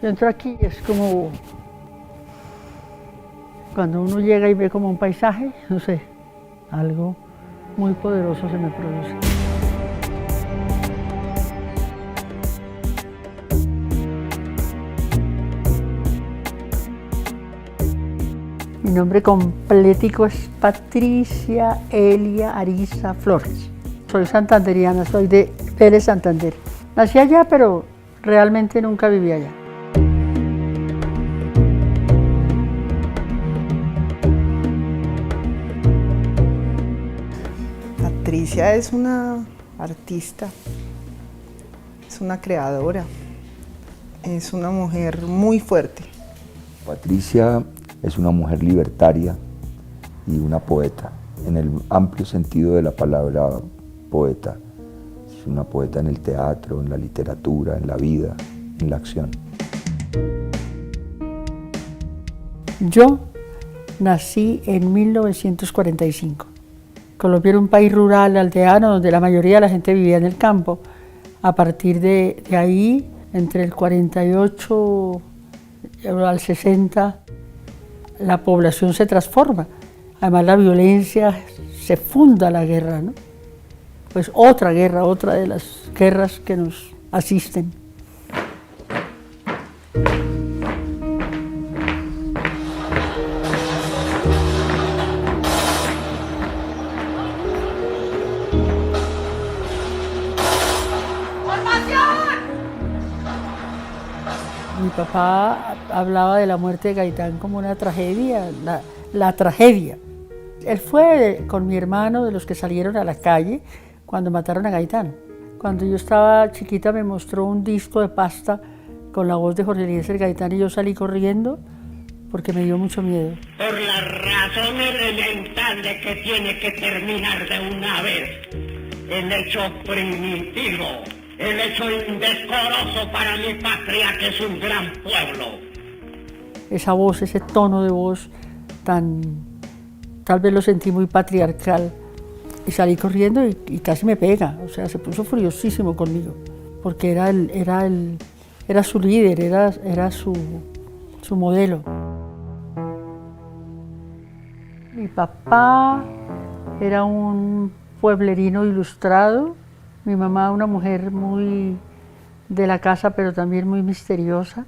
Yo entro aquí, es como cuando uno llega y ve como un paisaje, no sé, algo muy poderoso se me produce. Mi nombre completico es Patricia Elia Ariza Flores. Soy santanderiana, soy de Vélez, Santander. Nací allá, pero realmente nunca viví allá. Patricia es una artista, es una creadora, es una mujer muy fuerte. Patricia es una mujer libertaria y una poeta, en el amplio sentido de la palabra poeta. Es una poeta en el teatro, en la literatura, en la vida, en la acción. Yo nací en 1945. Colombia era un país rural, aldeano, donde la mayoría de la gente vivía en el campo. A partir de ahí, entre el 48 al 60, la población se transforma. Además, la violencia, se funda la guerra, ¿no? Pues otra guerra, otra de las guerras que nos asisten. Mi papá hablaba de la muerte de Gaitán como una tragedia, la tragedia. Él fue con mi hermano de los que salieron a la calle cuando mataron a Gaitán. Cuando yo estaba chiquita me mostró un disco de pasta con la voz de Jorge Eliezer Gaitán y yo salí corriendo porque me dio mucho miedo. Por la razón elemental de que tiene que terminar de una vez el hecho primitivo. El hecho indecoroso para mi patria, que es un gran pueblo. Esa voz, ese tono de voz tal vez lo sentí muy patriarcal. Y salí corriendo y casi me pega, o sea, se puso furiosísimo conmigo, porque era su líder, era su modelo. Mi papá era un pueblerino ilustrado. Mi mamá, una mujer muy de la casa, pero también muy misteriosa.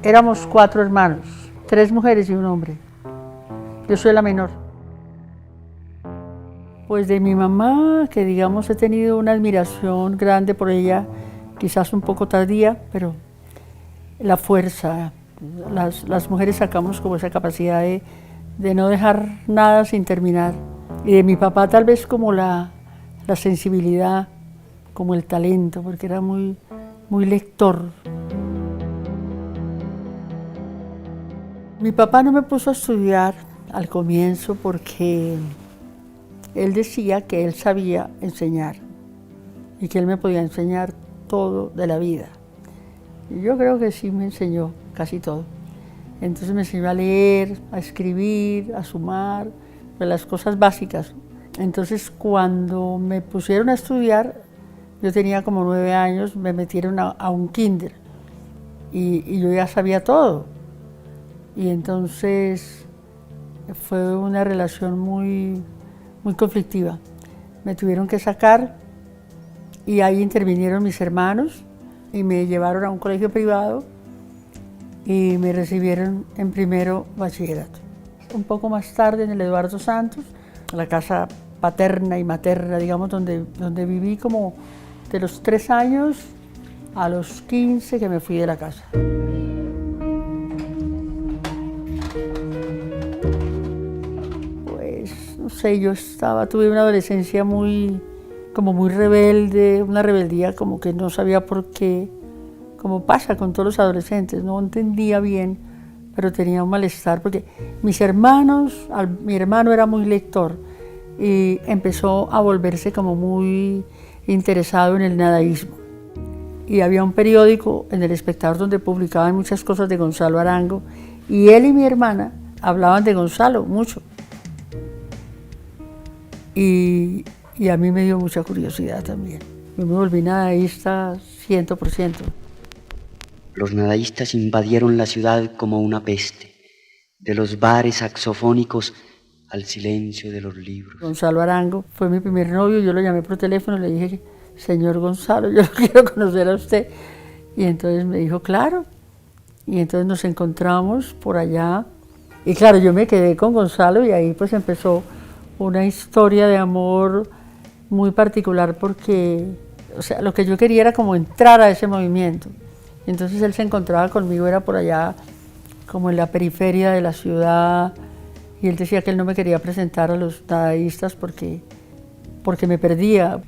Éramos 4 hermanos, 3 mujeres y un hombre. Yo soy la menor. Pues de mi mamá, que digamos he tenido una admiración grande por ella, quizás un poco tardía, pero la fuerza. Las mujeres sacamos como esa capacidad de no dejar nada sin terminar. Y de mi papá tal vez como la sensibilidad, como el talento, porque era muy lector. Mi papá no me puso a estudiar al comienzo porque él decía que él sabía enseñar y que él me podía enseñar todo de la vida. Y yo creo que sí me enseñó casi todo. Entonces me enseñó a leer, a escribir, a sumar, pues las cosas básicas. Entonces, cuando me pusieron a estudiar, yo tenía como 9 años, me metieron a un kinder y yo ya sabía todo. Y entonces fue una relación muy conflictiva. Me tuvieron que sacar y ahí intervinieron mis hermanos y me llevaron a un colegio privado y me recibieron en primero bachillerato. Un poco más tarde en el Eduardo Santos, la casa paterna y materna, digamos, donde viví como de los 3 años a los 15 que me fui de la casa. Pues, no sé, tuve una adolescencia muy rebelde, una rebeldía como que no sabía por qué, como pasa con todos los adolescentes, no entendía bien, pero tenía un malestar, porque mi hermano era muy lector, y empezó a volverse como muy interesado en el nadaísmo. Y había un periódico en El Espectador donde publicaban muchas cosas de Gonzalo Arango, y él y mi hermana hablaban de Gonzalo mucho. Y a mí me dio mucha curiosidad también. Yo me volví nadaísta 100%. Los nadaístas invadieron la ciudad como una peste, de los bares saxofónicos al silencio de los libros. Gonzalo Arango fue mi primer novio, yo lo llamé por teléfono y le dije, señor Gonzalo, yo lo quiero conocer a usted. Y entonces me dijo, claro. Y entonces nos encontramos por allá. Y claro, yo me quedé con Gonzalo y ahí pues empezó una historia de amor muy particular porque, o sea, lo que yo quería era como entrar a ese movimiento. Entonces él se encontraba conmigo, era por allá como en la periferia de la ciudad, y él decía que él no me quería presentar a los dadaístas porque me perdía.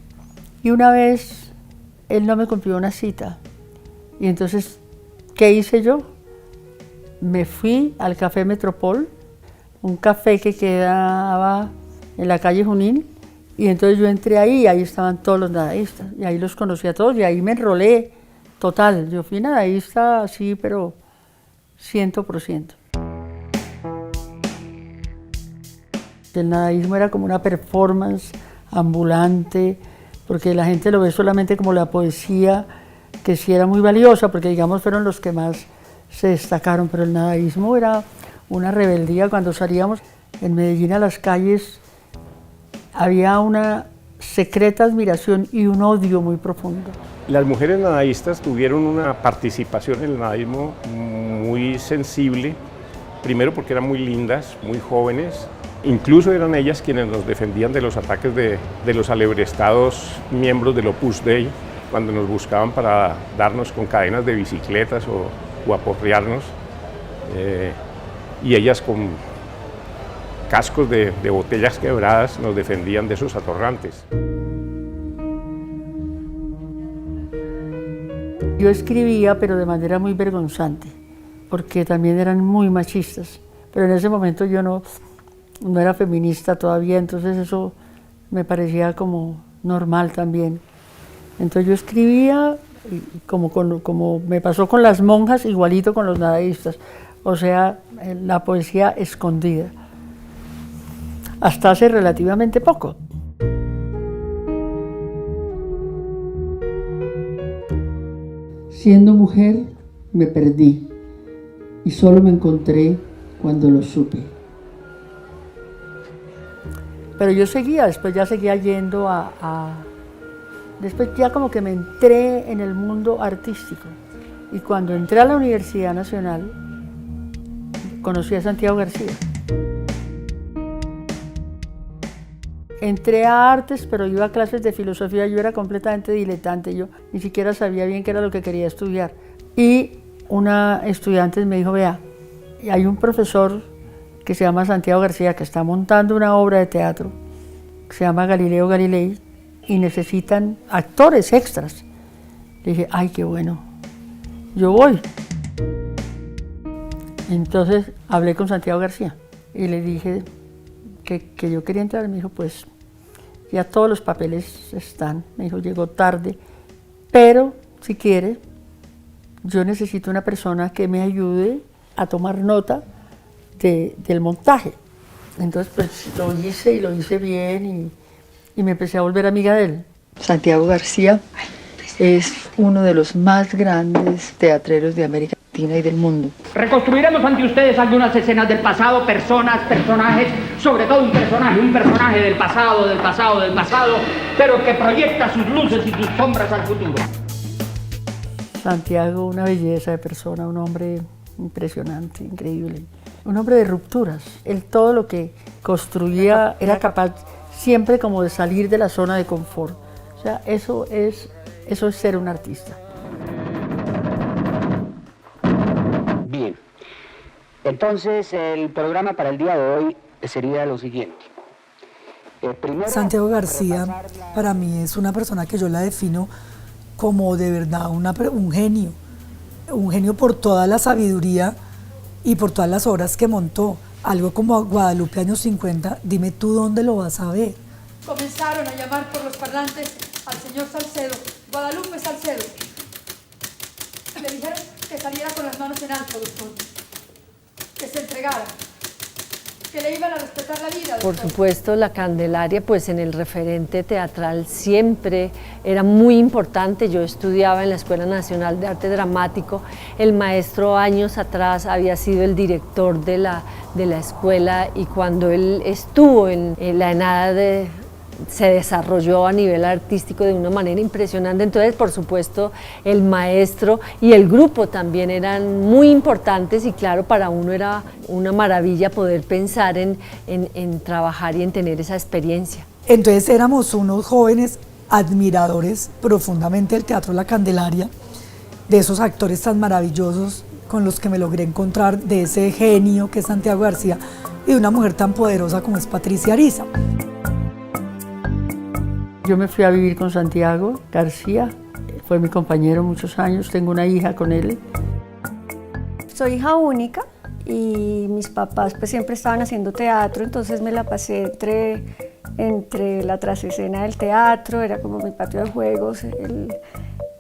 Y una vez él no me cumplió una cita, y entonces, ¿qué hice yo? Me fui al Café Metropol, un café que quedaba en la calle Junín, y entonces yo entré ahí y ahí estaban todos los nadaístas, y ahí los conocí a todos, y ahí me enrolé total. Yo fui nadaísta así, pero 100%. El nadaísmo era como una performance ambulante, porque la gente lo ve solamente como la poesía, que sí era muy valiosa, porque digamos fueron los que más se destacaron, pero el nadaísmo era una rebeldía. Cuando salíamos en Medellín a las calles, había una secreta admiración y un odio muy profundo. Las mujeres nadaístas tuvieron una participación en el nadaísmo muy sensible, primero porque eran muy lindas, muy jóvenes, incluso eran ellas quienes nos defendían de los ataques de los alebrestados miembros del Opus Dei, cuando nos buscaban para darnos con cadenas de bicicletas o aporrearnos, y ellas con cascos de botellas quebradas nos defendían de esos atorrantes. Yo escribía, pero de manera muy vergonzante, porque también eran muy machistas, pero en ese momento yo no era feminista todavía, entonces eso me parecía como normal también. Entonces yo escribía, como me pasó con las monjas, igualito con los nadaístas, o sea, la poesía escondida, hasta hace relativamente poco. Siendo mujer, me perdí y solo me encontré cuando lo supe. Pero yo seguía, después ya seguía yendo después ya como que me entré en el mundo artístico. Y cuando entré a la Universidad Nacional, conocí a Santiago García. Entré a artes, pero iba a clases de filosofía, yo era completamente diletante, yo ni siquiera sabía bien qué era lo que quería estudiar. Y una estudiante me dijo, vea, hay un profesor que se llama Santiago García, que está montando una obra de teatro, que se llama Galileo Galilei, y necesitan actores extras. Le dije, ay, qué bueno, yo voy. Entonces hablé con Santiago García y le dije que yo quería entrar. Me dijo, pues ya todos los papeles están. Me dijo, llegó tarde, pero si quiere, yo necesito una persona que me ayude a tomar nota del montaje. Entonces pues lo hice y lo hice bien y me empecé a volver amiga de él. Santiago García es uno de los más grandes teatreros de América Latina y del mundo. Reconstruiremos ante ustedes algunas escenas del pasado, personas, personajes, sobre todo un personaje del pasado, pero que proyecta sus luces y sus sombras al futuro. Santiago, una belleza de persona, un hombre impresionante, increíble. Un hombre de rupturas. Él todo lo que construía era capaz siempre como de salir de la zona de confort. O sea, eso es ser un artista. Bien, entonces el programa para el día de hoy sería lo siguiente. Primero, Santiago García para mí es una persona que yo la defino como de verdad un genio por toda la sabiduría y por todas las obras que montó. Algo como Guadalupe años 50, dime tú dónde lo vas a ver. Comenzaron a llamar por los parlantes al señor Salcedo, Guadalupe Salcedo. Le dijeron que saliera con las manos en alto, doctor, que se entregara. que le iban a respetar la vida. Por supuesto, la Candelaria, pues en el referente teatral siempre era muy importante. Yo estudiaba en la Escuela Nacional de Arte Dramático. El maestro años atrás había sido el director de la escuela, y cuando él estuvo en la ENADA se desarrolló a nivel artístico de una manera impresionante. Entonces, por supuesto, el maestro y el grupo también eran muy importantes, y claro, para uno era una maravilla poder pensar en trabajar y en tener esa experiencia. Entonces éramos unos jóvenes admiradores profundamente del Teatro La Candelaria, de esos actores tan maravillosos con los que me logré encontrar, de ese genio que es Santiago García y de una mujer tan poderosa como es Patricia Ariza. Yo me fui a vivir con Santiago García, fue mi compañero muchos años, tengo una hija con él. Soy hija única y mis papás pues siempre estaban haciendo teatro, entonces me la pasé entre la trasescena del teatro, era como mi patio de juegos,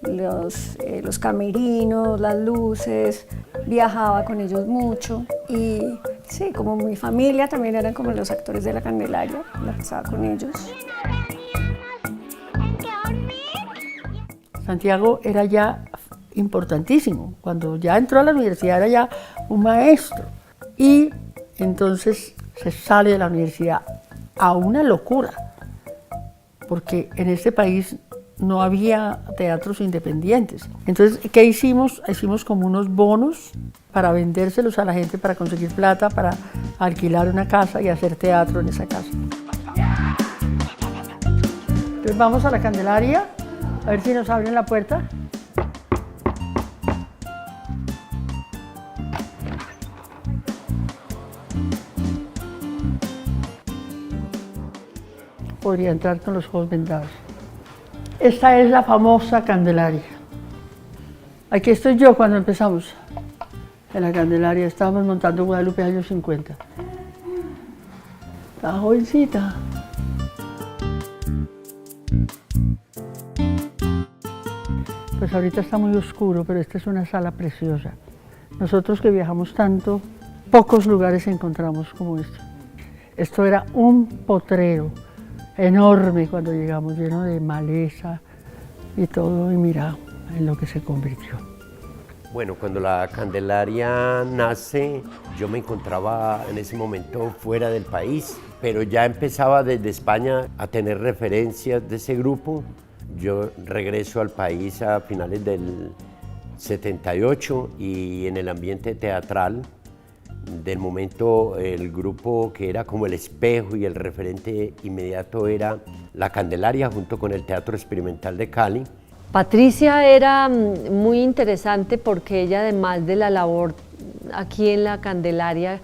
los camerinos, las luces, viajaba con ellos mucho y sí, como mi familia también eran como los actores de La Candelaria, la pasaba con ellos. Santiago era ya importantísimo, cuando ya entró a la universidad era ya un maestro, y entonces se sale de la universidad a una locura, porque en este país no había teatros independientes. Entonces, ¿qué hicimos? Hicimos como unos bonos para vendérselos a la gente, para conseguir plata, para alquilar una casa y hacer teatro en esa casa. Entonces vamos a La Candelaria, a ver si nos abren la puerta. Podría entrar con los ojos vendados. Esta es la famosa Candelaria. Aquí estoy yo cuando empezamos en La Candelaria. Estábamos montando Guadalupe años 50. Estaba jovencita. Pues ahorita está muy oscuro, pero esta es una sala preciosa. Nosotros que viajamos tanto, pocos lugares encontramos como este. Esto era un potrero enorme cuando llegamos, lleno de maleza y todo, y mira en lo que se convirtió. Bueno, cuando La Candelaria nace, yo me encontraba en ese momento fuera del país, pero ya empezaba desde España a tener referencias de ese grupo. Yo regreso al país a finales del 78 y en el ambiente teatral del momento el grupo que era como el espejo y el referente inmediato era La Candelaria junto con el Teatro Experimental de Cali. Patricia era muy interesante porque ella, además de la labor aquí en La Candelaria,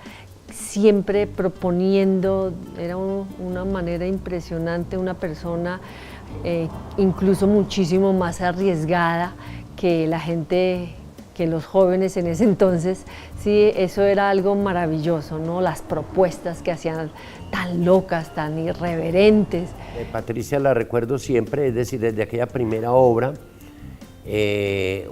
siempre proponiendo, era una manera impresionante, una persona incluso muchísimo más arriesgada que la gente, que los jóvenes en ese entonces. Sí, eso era algo maravilloso, ¿no? Las propuestas que hacían tan locas, tan irreverentes. Patricia la recuerdo siempre, es decir, desde aquella primera obra,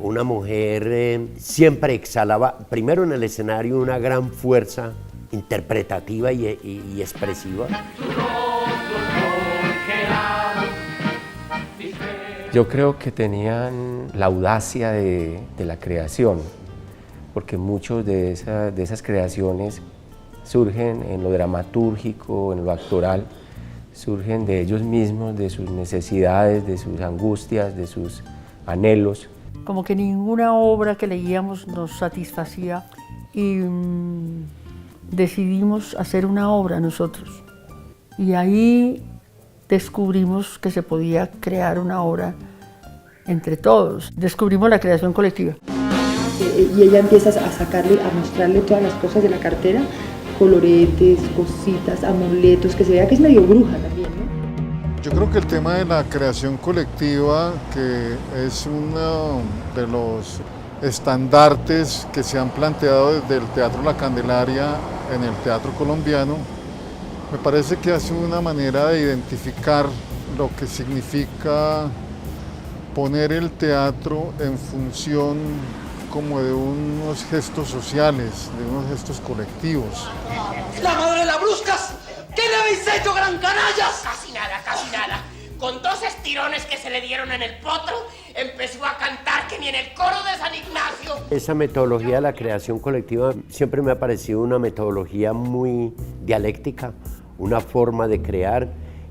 una mujer siempre exhalaba, primero en el escenario, una gran fuerza interpretativa y expresiva. Yo creo que tenían la audacia de la creación, porque muchas de esas creaciones surgen en lo dramatúrgico, en lo actoral, surgen de ellos mismos, de sus necesidades, de sus angustias, de sus anhelos. Como que ninguna obra que leíamos nos satisfacía y decidimos hacer una obra nosotros. Y ahí descubrimos que se podía crear una obra entre todos. Descubrimos la creación colectiva. Y ella empieza a sacarle, a mostrarle todas las cosas de la cartera, coloretes, cositas, amuletos, que se vea que es medio bruja también, ¿no? Yo creo que el tema de la creación colectiva, que es uno de los estandartes que se han planteado desde el Teatro La Candelaria en el teatro colombiano, me parece que hace una manera de identificar lo que significa poner el teatro en función como de unos gestos sociales, de unos gestos colectivos. ¡La madre de la bruscas! ¿Qué le habéis hecho, gran canallas? Casi nada, casi nada. Con 2 estirones que se le dieron en el potro, empezó a cantar que ni en el coro de San Ignacio. Esa metodología de la creación colectiva siempre me ha parecido una metodología muy dialéctica, una forma de crear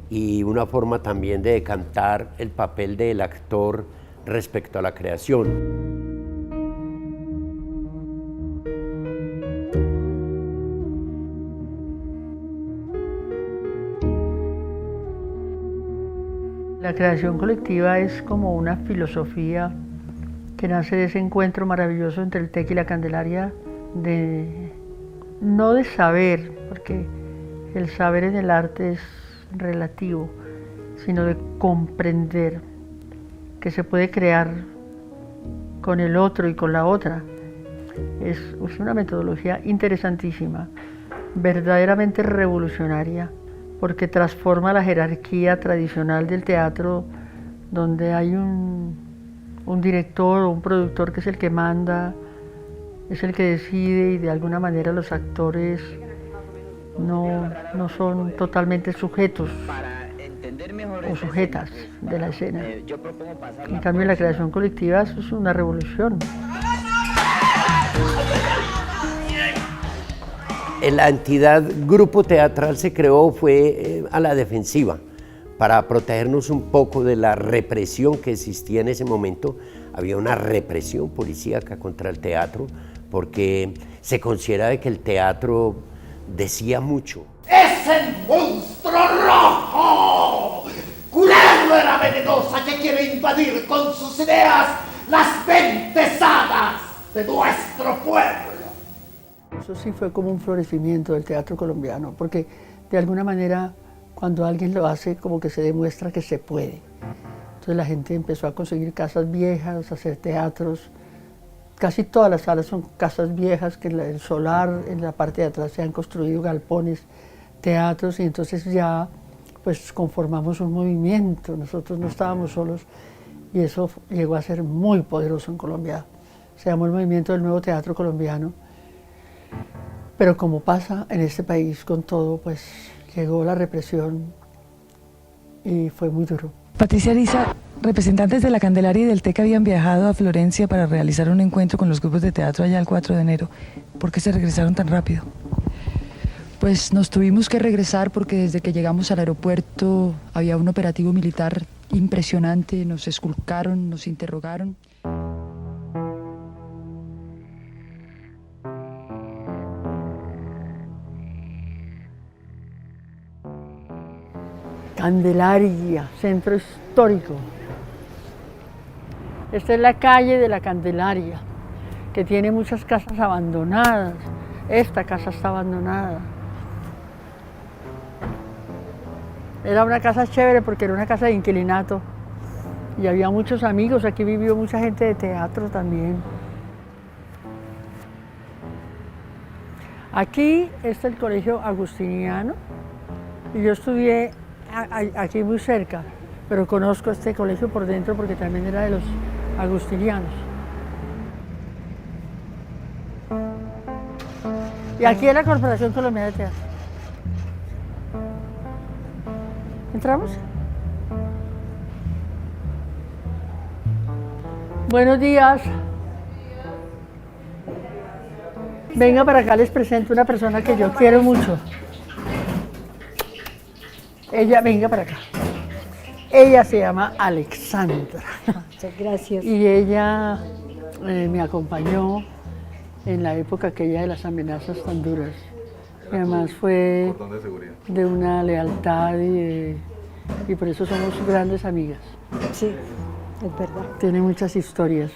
y una forma también de decantar el papel del actor respecto a la creación. La creación colectiva es como una filosofía que nace de ese encuentro maravilloso entre el TEC y la Candelaria, no de saber, porque el saber en el arte es relativo, sino de comprender que se puede crear con el otro y con la otra. Es una metodología interesantísima, verdaderamente revolucionaria, porque transforma la jerarquía tradicional del teatro, donde hay un director o un productor que es el que manda, es el que decide, y de alguna manera los actores no son totalmente sujetos o sujetas de la escena. En cambio, en la creación colectiva eso es una revolución. La entidad grupo teatral se creó fue a la defensiva para protegernos un poco de la represión que existía en ese momento. Había una represión policíaca contra el teatro porque se considera que el teatro decía mucho. ¡Es el monstruo rojo! ¡Culebra venenosa que quiere invadir con sus ideas las mentes sanas de nuestro pueblo! Eso sí fue como un florecimiento del teatro colombiano, porque de alguna manera cuando alguien lo hace como que se demuestra que se puede. Entonces la gente empezó a conseguir casas viejas, a hacer teatros. Casi todas las salas son casas viejas, que en el solar, en la parte de atrás se han construido galpones, teatros, y entonces ya pues conformamos un movimiento. Nosotros no estábamos solos y eso llegó a ser muy poderoso en Colombia. Se llamó el Movimiento del Nuevo Teatro Colombiano. Pero como pasa en este país con todo, pues llegó la represión y fue muy duro. Patricia Ariza, representantes de la Candelaria y del TEC habían viajado a Florencia para realizar un encuentro con los grupos de teatro allá el 4 de enero. ¿Por qué se regresaron tan rápido? Pues nos tuvimos que regresar porque desde que llegamos al aeropuerto había un operativo militar impresionante, nos esculcaron, nos interrogaron. Candelaria, centro histórico. Esta es la calle de la Candelaria, que tiene muchas casas abandonadas. Esta casa está abandonada. Era una casa chévere porque era una casa de inquilinato y había muchos amigos. Aquí vivió mucha gente de teatro también. Aquí está el colegio agustiniano y yo estudié aquí muy cerca, pero conozco este colegio por dentro porque también era de los agustinianos. Y aquí es la Corporación Colombiana de Teatro. ¿Entramos? Buenos días. Venga para acá, les presento una persona que yo quiero mucho. Ella, venga para acá. Ella se llama Alexandra. Muchas gracias. Y ella me acompañó en la época aquella de las amenazas tan duras. Y además fue de una lealtad y por eso somos grandes amigas. Sí, es verdad. Tiene muchas historias.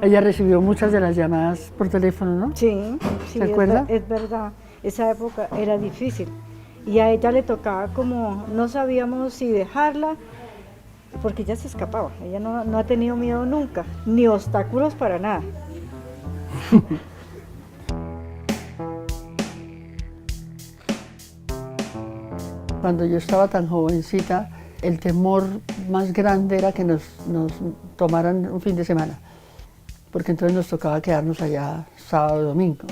Ella recibió muchas de las llamadas por teléfono, ¿no? Sí, sí. ¿Se acuerda? Es verdad. Esa época era difícil. Y a ella le tocaba como, no sabíamos si dejarla, porque ella se escapaba. Ella no ha tenido miedo nunca, ni obstáculos para nada. Cuando yo estaba tan jovencita, el temor más grande era que nos tomaran un fin de semana. porque entonces nos tocaba quedarnos allá sábado y domingo.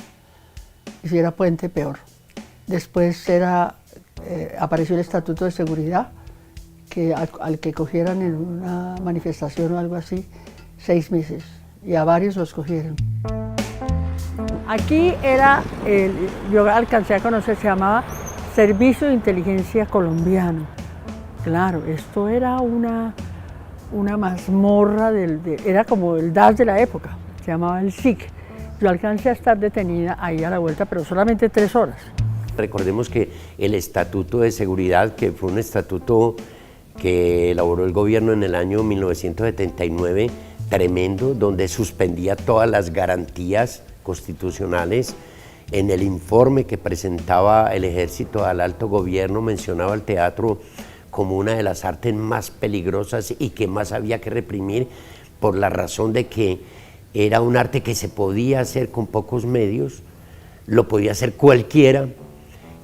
Y si era puente, peor. Después apareció el Estatuto de Seguridad, que al que cogieran en una manifestación o algo así, 6 meses, y a varios los cogieron. Aquí yo alcancé a conocer, se llamaba Servicio de Inteligencia Colombiano. Claro, esto era una mazmorra, era como el DAS de la época, se llamaba el SIC. Yo alcancé a estar detenida ahí a la vuelta, pero solamente 3 horas. Recordemos que el Estatuto de Seguridad, que fue un estatuto que elaboró el gobierno en el año 1979, tremendo, donde suspendía todas las garantías constitucionales. En el informe que presentaba el Ejército al alto gobierno mencionaba el teatro como una de las artes más peligrosas y que más había que reprimir por la razón de que era un arte que se podía hacer con pocos medios, lo podía hacer cualquiera,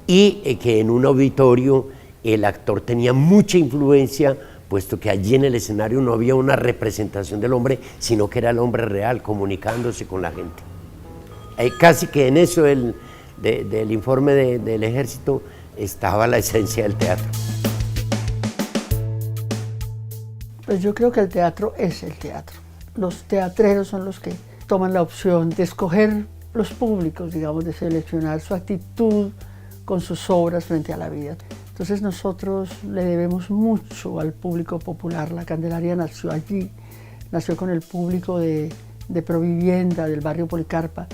y que en un auditorio el actor tenía mucha influencia, puesto que allí en el escenario no había una representación del hombre, sino que era el hombre real comunicándose con la gente. Casi que en eso del informe del Ejército estaba la esencia del teatro. Pues yo creo que el teatro es el teatro. Los teatreros son los que toman la opción de escoger los públicos, digamos, de seleccionar su actitud con sus obras frente a la vida. Entonces nosotros le debemos mucho al público popular. La Candelaria nació allí, nació con el público de Provivienda, del barrio Policarpa,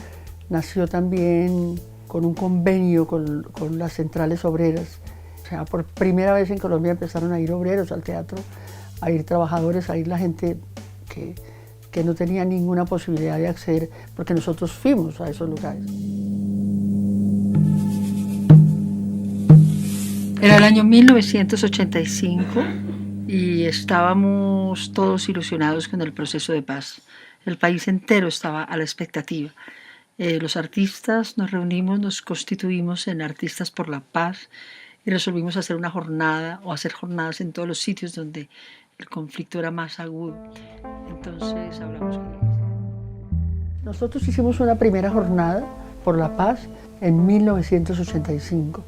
nació también con un convenio con las centrales obreras. O sea, por primera vez en Colombia empezaron a ir obreros al teatro, a ir trabajadores, a ir la gente que no tenía ninguna posibilidad de acceder, porque nosotros fuimos a esos lugares. Era el año 1985 y estábamos todos ilusionados con el proceso de paz. El país entero estaba a la expectativa. Los artistas nos reunimos, nos constituimos en Artistas por la Paz y resolvimos hacer una jornada o hacer jornadas en todos los sitios donde el conflicto era más agudo. Entonces hablamos con ellos. Nosotros hicimos una primera jornada por la paz en 1985.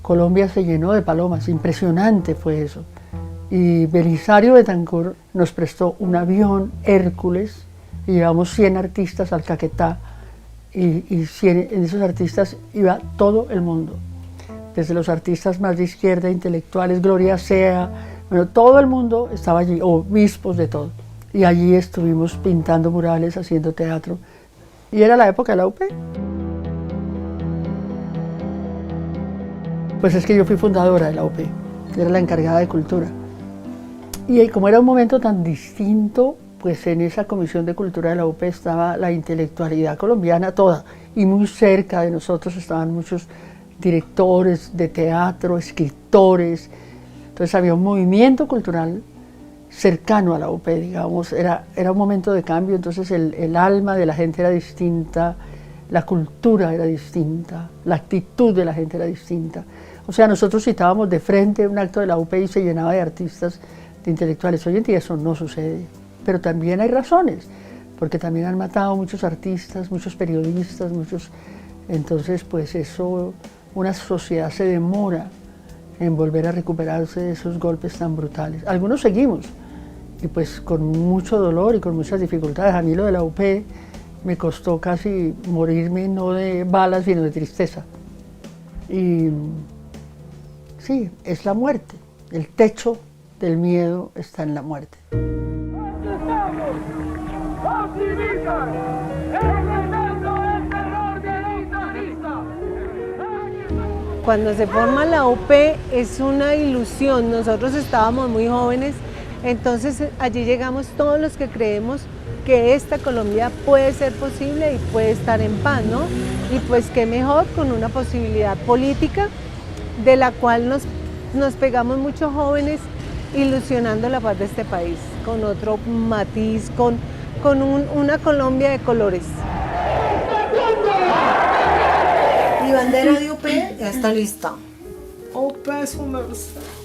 Colombia se llenó de palomas, impresionante fue eso. Y Belisario Betancur nos prestó un avión Hércules y llevamos 100 artistas al Caquetá y en esos artistas iba todo el mundo. Desde los artistas más de izquierda, intelectuales, Gloria Sea, bueno, todo el mundo estaba allí, obispos de todo. Y allí estuvimos pintando murales, haciendo teatro. Y era la época de la UP. Pues es que yo fui fundadora de la UP, era la encargada de cultura. Y como era un momento tan distinto, pues en esa comisión de cultura de la UP estaba la intelectualidad colombiana toda. Y muy cerca de nosotros estaban muchos directores de teatro, escritores. Entonces había un movimiento cultural cercano a la UP, digamos. Era un momento de cambio, entonces el alma de la gente era distinta, la cultura era distinta, la actitud de la gente era distinta. O sea, nosotros citábamos de frente un acto de la UP y se llenaba de artistas, de intelectuales. Hoy en día eso no sucede, pero también hay razones, porque también han matado muchos artistas, muchos periodistas, Entonces, pues eso, una sociedad se demora en volver a recuperarse de esos golpes tan brutales. Algunos seguimos, y pues con mucho dolor y con muchas dificultades. A mí lo de la UP me costó casi morirme, no de balas, sino de tristeza. Y sí, es la muerte. El techo del miedo está en la muerte. Cuando se forma la UP es una ilusión. Nosotros estábamos muy jóvenes, entonces allí llegamos todos los que creemos que esta Colombia puede ser posible y puede estar en paz, ¿no? Y pues qué mejor con una posibilidad política de la cual nos pegamos muchos jóvenes ilusionando la paz de este país, con otro matiz, con una Colombia de colores. Mi bandera de UP ya está lista. UP es un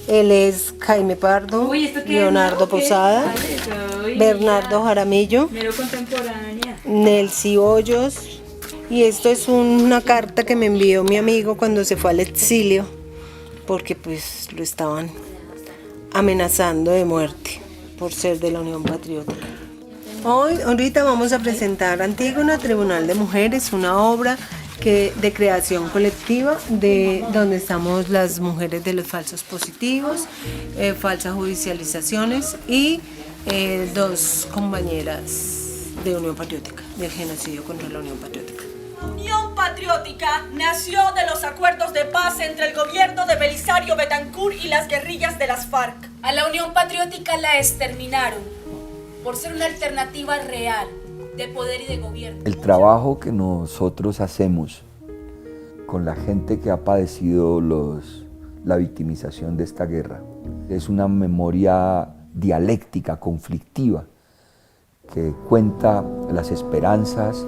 Él es Jaime Pardo, Leonardo Posada, Bernardo Jaramillo, Mero contemporánea. Nelcy Hoyos, y esto es una carta que me envió mi amigo cuando se fue al exilio, porque pues lo estaban amenazando de muerte por ser de la Unión Patriótica. Ahorita vamos a presentar Antígona, Tribunal de Mujeres, una obra de creación colectiva, de donde estamos las mujeres de los falsos positivos, falsas judicializaciones y dos compañeras de Unión Patriótica, del genocidio contra la Unión Patriótica. Unión Patriótica nació de los acuerdos de paz entre el gobierno de Belisario Betancur y las guerrillas de las FARC. A la Unión Patriótica la exterminaron por ser una alternativa real de poder y de gobierno. El trabajo que nosotros hacemos con la gente que ha padecido la victimización de esta guerra es una memoria dialéctica, conflictiva, que cuenta las esperanzas,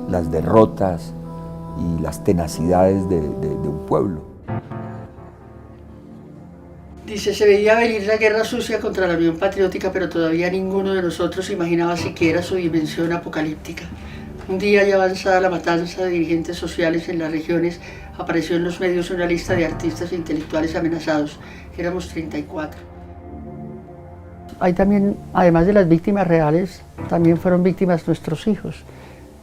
las derrotas y las tenacidades de un pueblo. Dice, se veía venir la guerra sucia contra la Unión Patriótica, pero todavía ninguno de nosotros imaginaba siquiera su dimensión apocalíptica. Un día, ya avanzada la matanza de dirigentes sociales en las regiones, apareció en los medios una lista de artistas e intelectuales amenazados. Éramos 34. Hay también, además de las víctimas reales, también fueron víctimas nuestros hijos.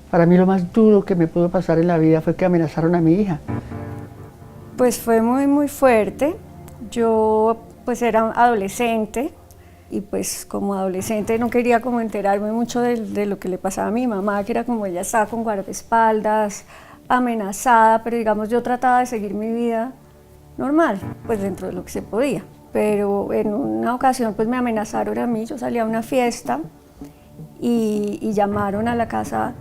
Para mí lo más duro que me pudo pasar en la vida fue que amenazaron a mi hija. Pues fue muy, muy fuerte. Yo pues era adolescente y pues como adolescente no quería como enterarme mucho de lo que le pasaba a mi mamá, que era como ella estaba con guardaespaldas, amenazada, pero digamos yo trataba de seguir mi vida normal, pues dentro de lo que se podía. Pero en una ocasión pues me amenazaron a mí, yo salí a una fiesta y llamaron a la casa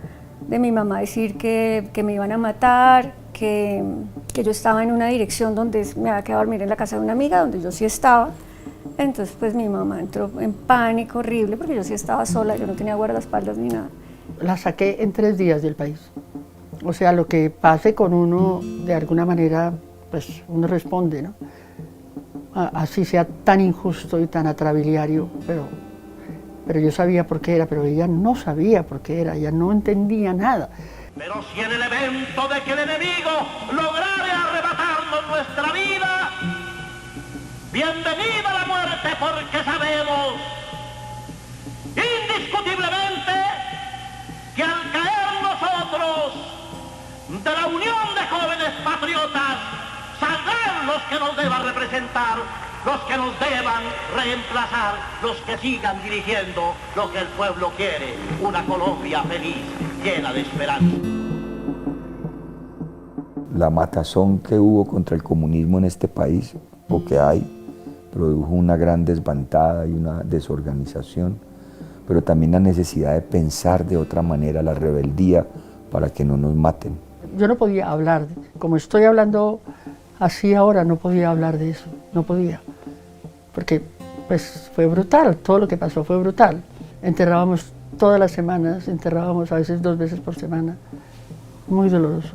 de mi mamá a decir que me iban a matar, que yo estaba en una dirección donde me había quedado a dormir en la casa de una amiga, donde yo sí estaba. Entonces pues mi mamá entró en pánico horrible porque yo sí estaba sola, yo no tenía guardaespaldas ni nada. La saqué en 3 días del país. O sea, lo que pase con uno, de alguna manera, pues uno responde, ¿no? Así sea tan injusto y tan atrabiliario, pero yo sabía por qué era, pero ella no sabía por qué era, ella no entendía nada. Pero si en el evento de que el enemigo lograre arrebatarnos nuestra vida, bienvenida la muerte, porque sabemos indiscutiblemente que al caer nosotros de la unión de jóvenes patriotas, saldrán los que nos deban representar, los que nos deban reemplazar, los que sigan dirigiendo lo que el pueblo quiere, una Colombia feliz, llena de esperanza. La matazón que hubo contra el comunismo en este país, o que hay, produjo una gran desbandada y una desorganización, pero también la necesidad de pensar de otra manera, la rebeldía para que no nos maten. Yo no podía hablar, como estoy hablando así ahora, no podía hablar de eso, no podía, porque pues fue brutal, todo lo que pasó fue brutal. Enterrábamos todas las semanas, enterrábamos a veces 2 veces por semana, muy doloroso.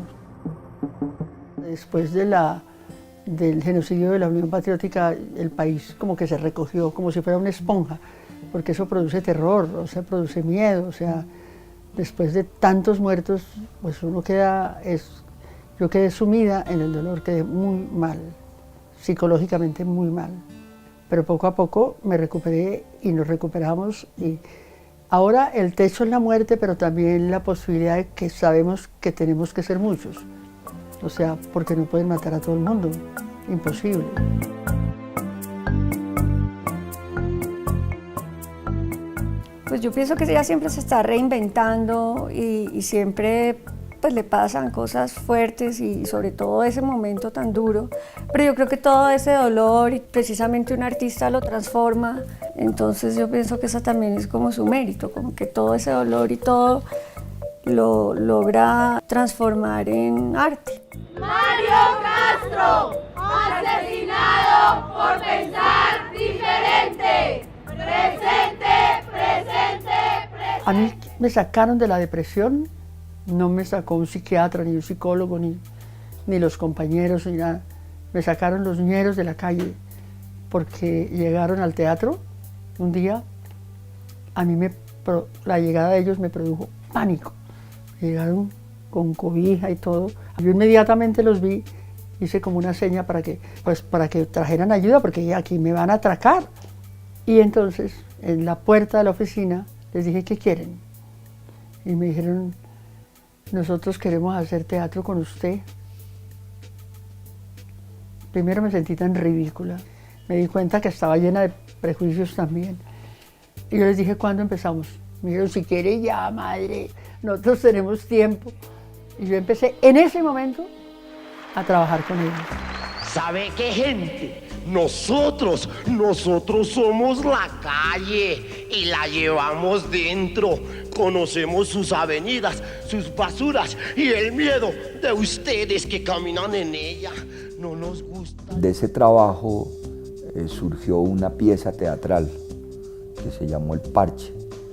Después del genocidio de la Unión Patriótica, el país como que se recogió, como si fuera una esponja, porque eso produce terror, o sea, produce miedo, o sea, después de tantos muertos, pues uno yo quedé sumida en el dolor, quedé muy mal, psicológicamente muy mal. Pero poco a poco me recuperé y nos recuperamos. Y ahora el techo es la muerte, pero también la posibilidad de que sabemos que tenemos que ser muchos. O sea, porque no pueden matar a todo el mundo, imposible. Pues yo pienso que ella siempre se está reinventando y siempre pues le pasan cosas fuertes y sobre todo ese momento tan duro, pero yo creo que todo ese dolor y precisamente un artista lo transforma, entonces yo pienso que eso también es como su mérito, como que todo ese dolor y todo lo logra transformar en arte. Mario Castro, asesinado por pensar diferente. Presente, presente, presente. A mí me sacaron de la depresión, no me sacó un psiquiatra, ni un psicólogo, ni los compañeros, ni nada. Me sacaron los ñeros de la calle porque llegaron al teatro un día a mí la llegada de ellos me produjo pánico. Llegaron con cobija y todo. Yo inmediatamente los vi, hice como una seña para que trajeran ayuda, porque aquí me van a atracar. Y entonces, en la puerta de la oficina, les dije, ¿qué quieren? Y me dijeron, nosotros queremos hacer teatro con usted. Primero me sentí tan ridícula. Me di cuenta que estaba llena de prejuicios también. Y yo les dije, ¿cuándo empezamos? Me dijeron, si quiere ya, madre, nosotros tenemos tiempo. Y yo empecé en ese momento a trabajar con ellos. ¿Sabe qué, gente? Nosotros somos la calle y la llevamos dentro. Conocemos sus avenidas, sus basuras y el miedo de ustedes que caminan en ella. No nos gusta. De ese trabajo surgió una pieza teatral que se llamó El Parche.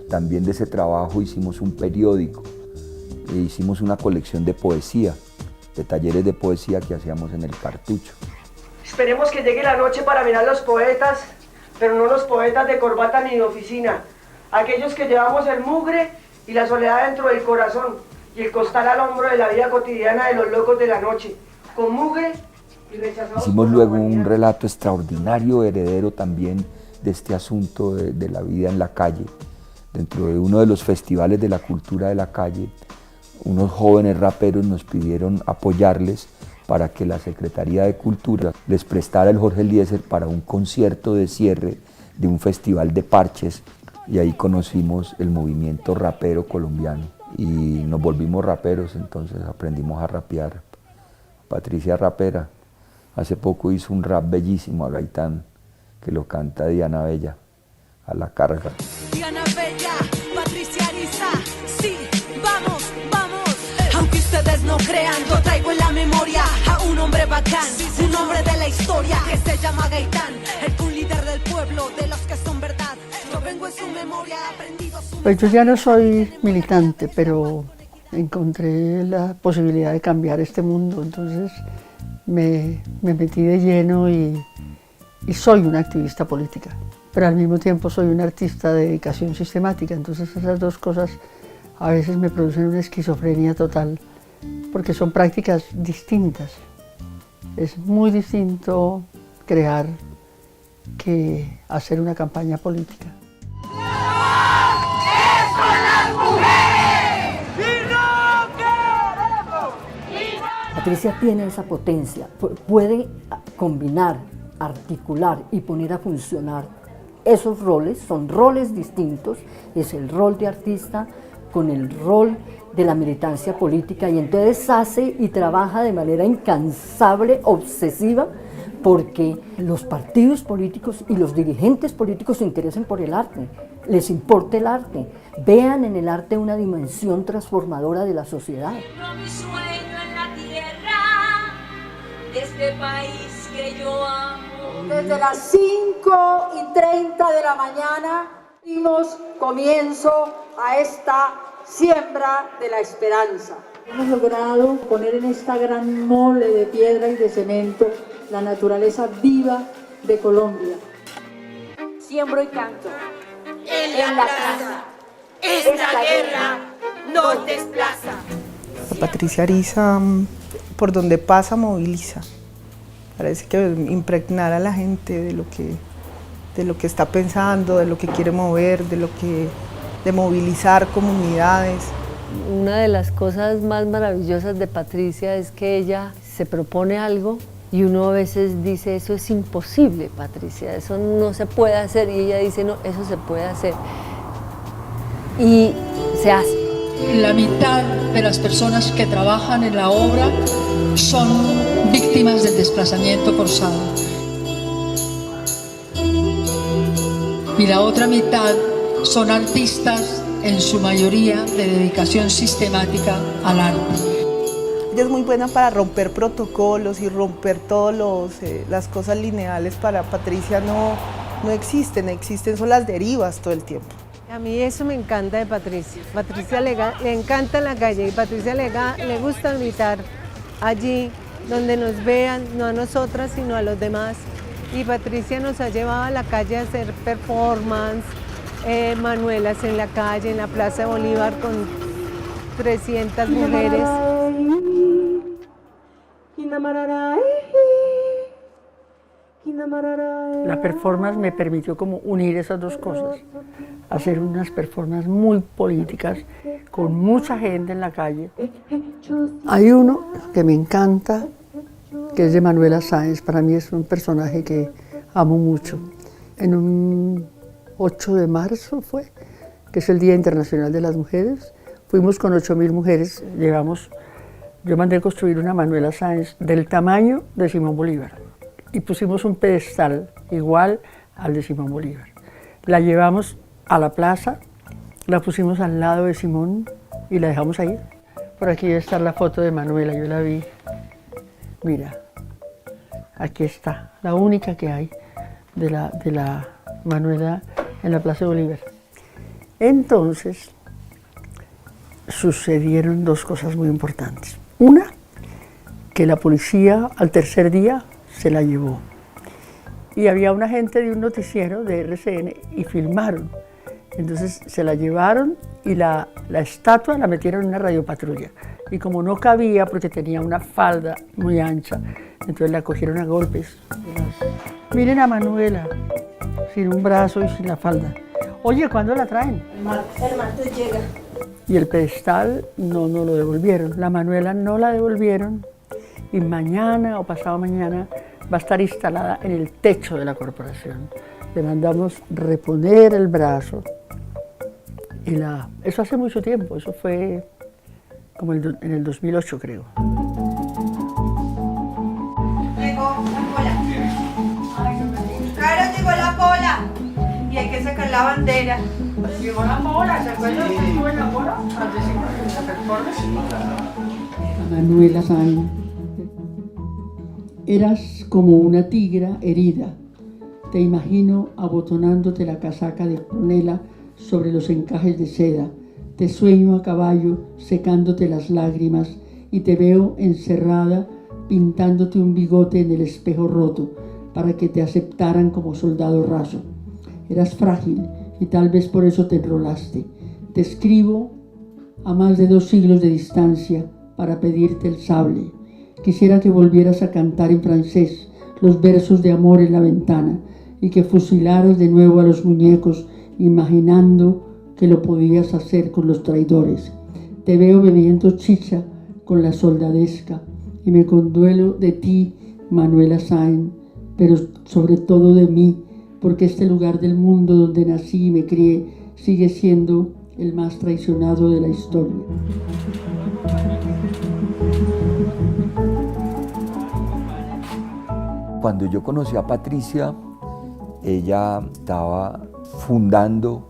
También de ese trabajo hicimos un periódico, e hicimos una colección de poesía, de talleres de poesía que hacíamos en el Cartucho. Esperemos que llegue la noche para mirar los poetas, pero no los poetas de corbata ni de oficina, aquellos que llevamos el mugre y la soledad dentro del corazón y el costal al hombro de la vida cotidiana de los locos de la noche, con mugre y rechazados. Hicimos luego un relato extraordinario, heredero también de este asunto de la vida en la calle. Dentro de uno de los festivales de la cultura de la calle, unos jóvenes raperos nos pidieron apoyarles para que la Secretaría de Cultura les prestara el Jorge Eliezer para un concierto de cierre de un festival de parches, y ahí conocimos el movimiento rapero colombiano y nos volvimos raperos, entonces aprendimos a rapear. Patricia rapera, hace poco hizo un rap bellísimo a Gaitán, que lo canta Diana Bella, a la carga. Diana Bella, Patricia Ariza, sí, vamos, vamos. Aunque ustedes no crean, yo traigo en la memoria a un hombre bacán, un hombre de la historia que se llama Gaitán, un líder del pueblo, de los que son verdad. Yo vengo en su memoria, aprendido su... Pues yo ya no soy militante, pero encontré la posibilidad de cambiar este mundo, entonces me metí de lleno y soy una activista política, pero al mismo tiempo soy un artista de dedicación sistemática, entonces esas dos cosas a veces me producen una esquizofrenia total, porque son prácticas distintas. Es muy distinto crear que hacer una campaña política. Patricia tiene esa potencia, puede combinar, articular y poner a funcionar esos roles, son roles distintos, es el rol de artista con el rol de la militancia política, y entonces hace y trabaja de manera incansable, obsesiva, porque los partidos políticos y los dirigentes políticos se interesen por el arte, les importa el arte, vean en el arte una dimensión transformadora de la sociedad. Mi sueño en la tierra, de este país que yo amo. Desde las 5:30 de la mañana dimos comienzo a esta siembra de la esperanza. Hemos logrado poner en esta gran mole de piedra y de cemento la naturaleza viva de Colombia. Siembro y canto en la plaza. Esta guerra nos desplaza. Patricia Ariza, por donde pasa, moviliza. Parece que impregnar a la gente de lo que está pensando, de lo que quiere mover, de movilizar comunidades. Una de las cosas más maravillosas de Patricia es que ella se propone algo y uno a veces dice, eso es imposible, Patricia, eso no se puede hacer, y ella dice, no, eso se puede hacer. Y se hace. La mitad de las personas que trabajan en la obra son víctimas del desplazamiento forzado. Y la otra mitad son artistas, en su mayoría de dedicación sistemática al arte. Ella es muy buena para romper protocolos y romper todas las cosas lineales. Para Patricia no existen son las derivas todo el tiempo. A mí eso me encanta de Patricia. Patricia le encanta la calle y Patricia le gusta gritar allí donde nos vean, no a nosotras sino a los demás. Y Patricia nos ha llevado a la calle a hacer performance, manuelas en la calle, en la Plaza de Bolívar, con 300 mujeres. La performance me permitió como unir esas dos cosas, hacer unas performances muy políticas, con mucha gente en la calle. Hay uno que me encanta, que es de Manuela Sáenz. Para mí es un personaje que amo mucho. En un 8 de marzo fue, que es el Día Internacional de las Mujeres, fuimos con 8.000 mujeres, yo mandé construir una Manuela Sáenz del tamaño de Simón Bolívar y pusimos un pedestal igual al de Simón Bolívar. La llevamos a la plaza, la pusimos al lado de Simón y la dejamos ahí. Por aquí debe estar la foto de Manuela, yo la vi. Mira, aquí está, la única que hay de la Manuela en la Plaza de Bolívar. Entonces, sucedieron dos cosas muy importantes. Una, que la policía al tercer día se la llevó. Y había un agente de un noticiero de RCN y filmaron. Entonces se la llevaron y la estatua la metieron en una radiopatrulla. Y como no cabía porque tenía una falda muy ancha, entonces la cogieron a golpes. Miren a Manuela, sin un brazo y sin la falda. Oye, ¿cuándo la traen? El martes llega. Y el pedestal no lo devolvieron. La Manuela no la devolvieron y mañana o pasado mañana va a estar instalada en el techo de la corporación. Le mandamos reponer el brazo. Eso hace mucho tiempo, eso fue como en el 2008, creo. Llegó la pola. Claro, llegó la pola. Y hay que sacar la bandera. Llegó la pola, ¿se acuerdan que estuvo en la pola? Manuela Sáenz. Eras como una tigra herida. Te imagino abotonándote la casaca de franela sobre los encajes de seda. Te sueño a caballo secándote las lágrimas y te veo encerrada pintándote un bigote en el espejo roto para que te aceptaran como soldado raso. Eras frágil y tal vez por eso te enrolaste. Te escribo a más de 2 siglos de distancia para pedirte el sable. Quisiera que volvieras a cantar en francés los versos de amor en la ventana y que fusilaras de nuevo a los muñecos imaginando que lo podías hacer con los traidores. Te veo bebiendo chicha con la soldadesca y me conduelo de ti, Manuela Sáenz, pero sobre todo de mí, porque este lugar del mundo donde nací y me crié sigue siendo el más traicionado de la historia. Cuando yo conocí a Patricia, ella estaba fundando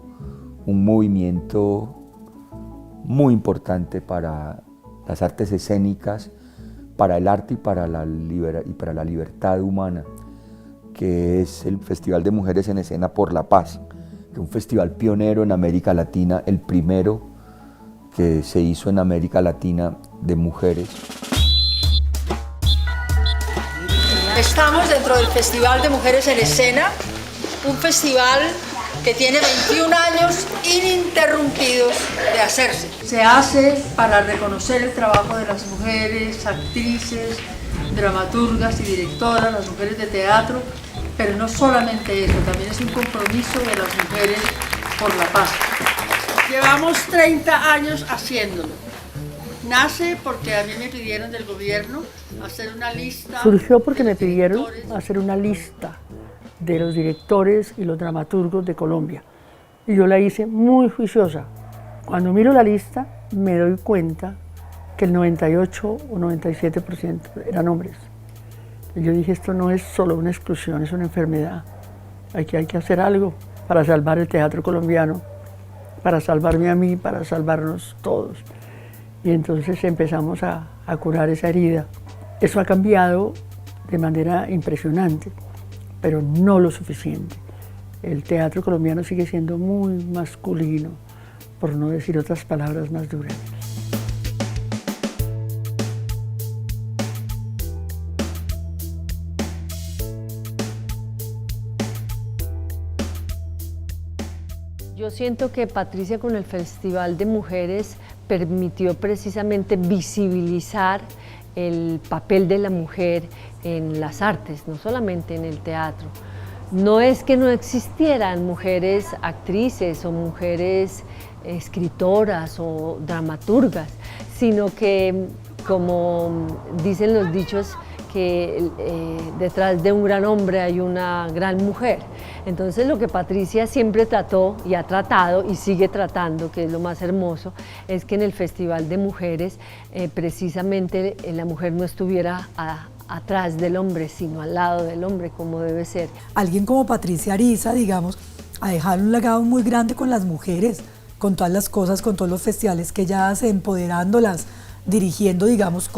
un movimiento muy importante para las artes escénicas, para el arte y para la libertad humana, que es el Festival de Mujeres en Escena por la Paz, que es un festival pionero en América Latina, el primero que se hizo en América Latina de mujeres. Estamos dentro del Festival de Mujeres en Escena, un festival que tiene 21 años ininterrumpidos de hacerse. Se hace para reconocer el trabajo de las mujeres, actrices, dramaturgas y directoras, las mujeres de teatro, pero no solamente eso, también es un compromiso de las mujeres por la paz. Llevamos 30 años haciéndolo. Nace porque a mí me pidieron del gobierno hacer una lista. Surgió porque me pidieron hacer una lista de los directores y los dramaturgos de Colombia. Y yo la hice muy juiciosa. Cuando miro la lista me doy cuenta que el 98 o 97% eran hombres. Y yo dije, esto no es solo una exclusión, es una enfermedad. Hay que hacer algo para salvar el teatro colombiano, para salvarme a mí, para salvarnos todos. Y entonces empezamos a curar esa herida. Eso ha cambiado de manera impresionante, pero no lo suficiente. El teatro colombiano sigue siendo muy masculino, por no decir otras palabras más duras. Yo siento que Patricia con el Festival de Mujeres permitió precisamente visibilizar el papel de la mujer en las artes, no solamente en el teatro. No es que no existieran mujeres actrices o mujeres escritoras o dramaturgas, sino que, como dicen los dichos, que detrás de un gran hombre hay una gran mujer. Entonces lo que Patricia siempre trató y ha tratado y sigue tratando, que es lo más hermoso, es que en el Festival de Mujeres precisamente la mujer no estuviera atrás del hombre, sino al lado del hombre, como debe ser. Alguien como Patricia Ariza, digamos, ha dejado un legado muy grande con las mujeres, con todas las cosas, con todos los festivales que ella hace, empoderándolas, dirigiendo, digamos,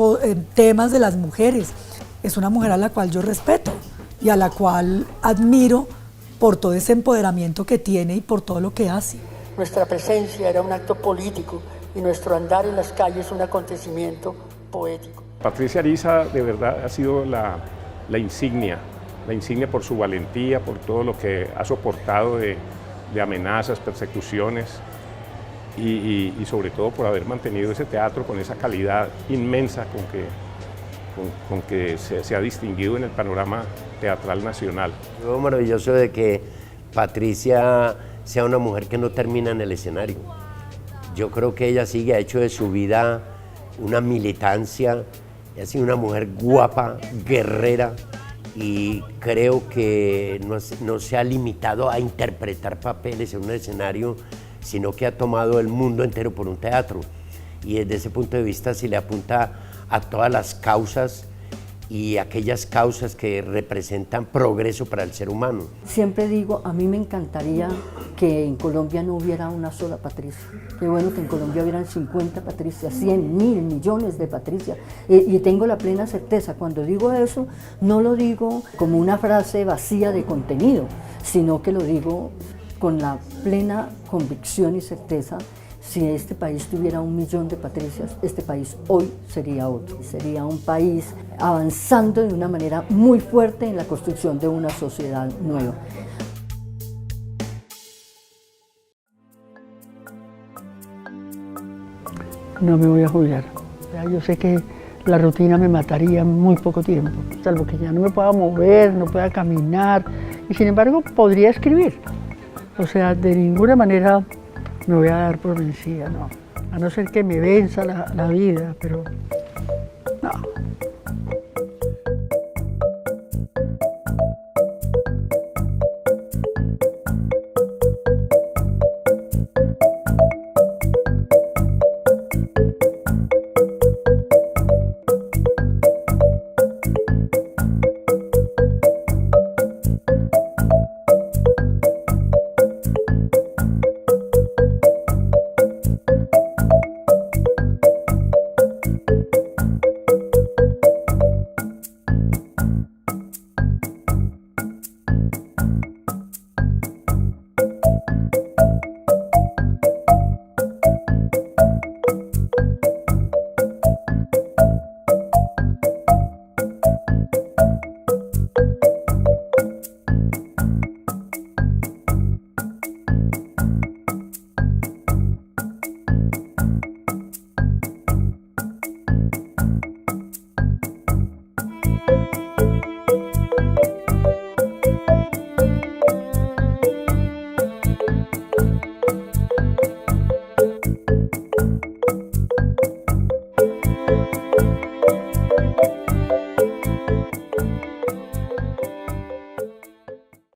temas de las mujeres. Es una mujer a la cual yo respeto y a la cual admiro por todo ese empoderamiento que tiene y por todo lo que hace. Nuestra presencia era un acto político y nuestro andar en las calles un acontecimiento poético. Patricia Ariza de verdad ha sido la insignia por su valentía, por todo lo que ha soportado de amenazas, persecuciones y sobre todo por haber mantenido ese teatro con esa calidad inmensa con que se ha distinguido en el panorama teatral nacional. Lo maravilloso de que Patricia sea una mujer que no termina en el escenario. Yo creo que ella ha hecho de su vida una militancia, ha sido una mujer guapa, guerrera, y creo que no se ha limitado a interpretar papeles en un escenario, sino que ha tomado el mundo entero por un teatro. Y desde ese punto de vista se le apunta a todas las causas y aquellas causas que representan progreso para el ser humano. Siempre digo, a mí me encantaría que en Colombia no hubiera una sola Patricia. Qué bueno que en Colombia hubieran 50 Patricias, 100, 1000, millones de Patricias. Y tengo la plena certeza, cuando digo eso, no lo digo como una frase vacía de contenido, sino que lo digo con la plena convicción y certeza. Si este país tuviera 1 millón de Patricias, este país hoy sería otro. Sería un país avanzando de una manera muy fuerte en la construcción de una sociedad nueva. No me voy a jubilar. Yo sé que la rutina me mataría en muy poco tiempo, salvo que ya no me pueda mover, no pueda caminar, y sin embargo podría escribir. O sea, de ninguna manera me voy a dar por vencida, no. A no ser que me venza la vida, pero no.